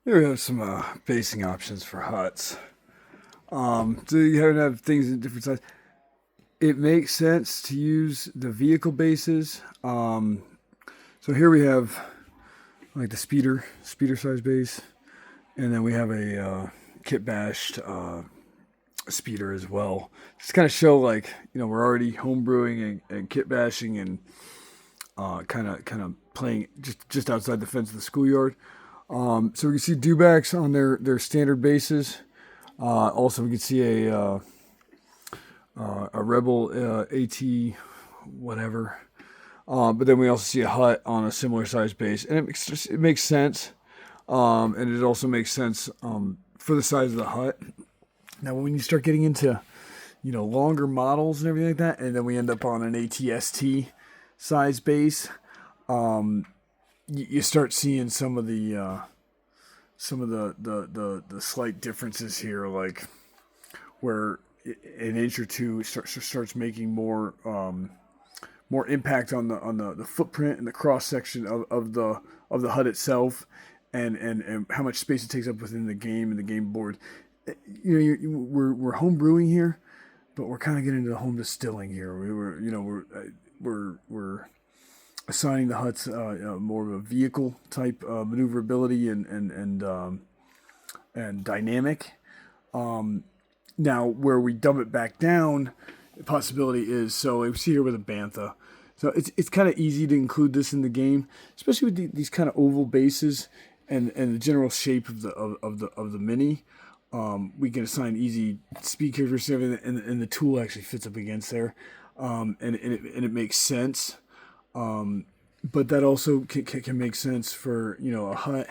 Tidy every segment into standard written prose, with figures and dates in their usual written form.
Here we have some basing options for huts. So you have things in different sizes. It makes sense to use the vehicle bases. So here we have like the speeder size base, and then we have a kit bashed speeder as well. Just kind of show like we're already home brewing and kit bashing and kind of playing just outside the fence of the schoolyard. So we can see dewbacks on their standard bases. Also, we can see a Rebel AT whatever. But then we also see a hut on a similar size base, and it makes sense. And it also makes sense for the size of the hut. Now, when you start getting into longer models and everything like that, and then we end up on an ATST size base, you start seeing some of the slight differences here, like where an inch or two starts making more impact on the footprint and the cross section of the hut itself, and how much space it takes up within the game and the game board. We're home brewing here, but we're kind of getting into home distilling here. We're assigning the huts more of a vehicle type maneuverability and dynamic. Now, where we dumb it back down, the possibility is so we see here with a bantha. So it's kind of easy to include this in the game, especially with these kind of oval bases and the general shape of the mini. We can assign easy speed characteristics and everything, and the tool actually fits up against there, and it makes sense. But that also can make sense for a hut,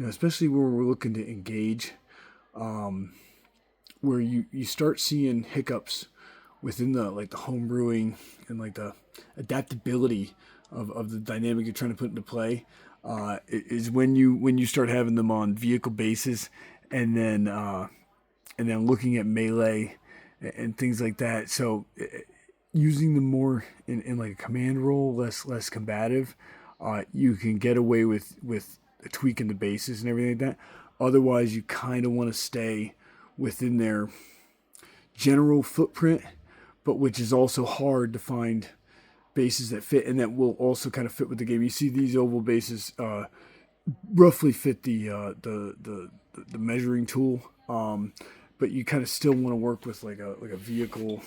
especially where we're looking to engage, where you start seeing hiccups within the home brewing and like the adaptability of the dynamic you're trying to put into play, is when you start having them on vehicle bases, and then looking at melee and things like that. So using them more in like a command role, less combative, you can get away with tweaking the bases and everything like that. Otherwise, you kind of want to stay within their general footprint, but which is also hard to find bases that fit and that will also kind of fit with the game. You see these oval bases roughly fit the measuring tool, but you kind of still want to work with like a vehicle.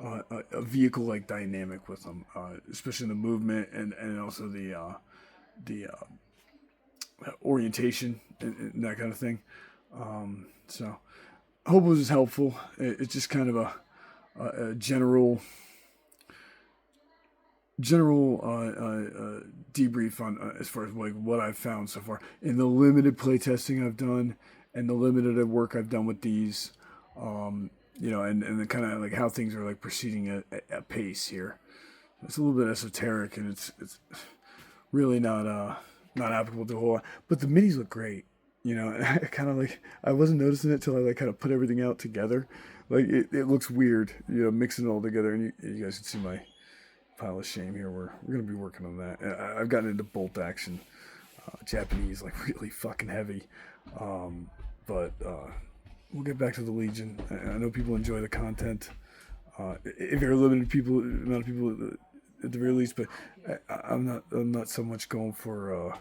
A vehicle like dynamic with them, especially in the movement and also the orientation and that kind of thing. So I hope it was helpful. It's just kind of a general debrief on as far as like what I've found so far in the limited playtesting I've done and the limited work I've done with these. And the kind of like how things are like proceeding at pace here. It's a little bit esoteric and it's really not applicable to a whole lot. But the minis look great. I kind of like I wasn't noticing it till I like kind of put everything out together. Like it looks weird, mixing it all together. And you guys can see my pile of shame here. We're gonna be working on that. I've gotten into bolt action, Japanese, like really fucking heavy, but we'll get back to the Legion. I know people enjoy the content. If you're a limited amount of people at the very least, but I'm not so much going for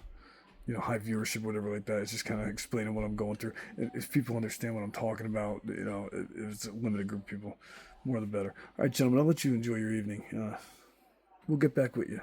high viewership, or whatever like that. It's just kind of explaining what I'm going through. And if people understand what I'm talking about, if it's a limited group of people, more the better. All right, gentlemen, I'll let you enjoy your evening. We'll get back with you.